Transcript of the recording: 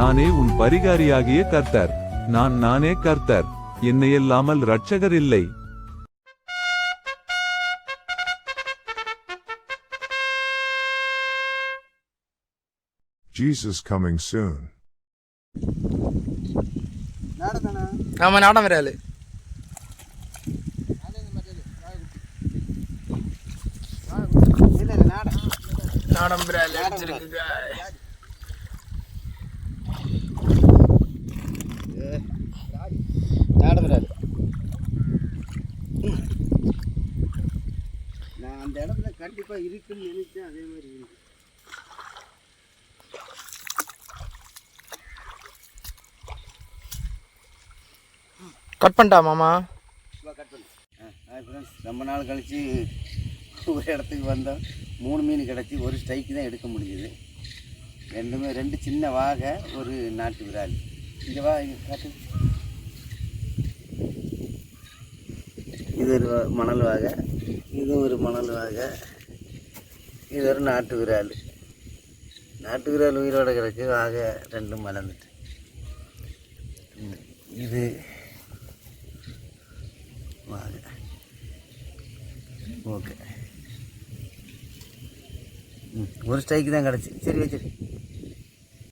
நானே உன் பரிகாரியாகிய கர்த்தர். நானே கர்த்தர், என்னையல்லாமல் இரட்சகர் இல்லை. Jesus coming soon. ஆமா நாடம் வராது. நாடம் வராது அடிச்சிருக்கு. நாடம் வராது. நான் அந்த இடத்துல கண்டிப்பா இருக்குன்னு நினைச்சேன், அதே மாதிரி இருக்கு. கட் பண்ணிட்டா மாமா? கட் பண்ணு. ஃப்ரெண்ட்ஸ், ரொம்ப நாள் கழித்து ஒரு இடத்துக்கு வந்தோம். 3 மீன் கிடச்சி, ஒரு ஸ்ட்ரைக்கு தான் எடுக்க முடியுது. ரெண்டு சின்ன வாகை, ஒரு நாட்டு விரால். இங்கே வா, இங்கே காட்டு. இது ஒரு மணல் வாகை, இது ஒரு மணல் வாகை, இது ஒரு நாட்டு விரால். நாட்டு விரால் உயிரோடு கிடக்கு, வாகை ரெண்டும் மலர்ந்துட்டு. இது வாகை. ஓகே, ஒரு ஸ்ட்ரைக்கு தான் கிடச்சி. சரி வச்சிரு.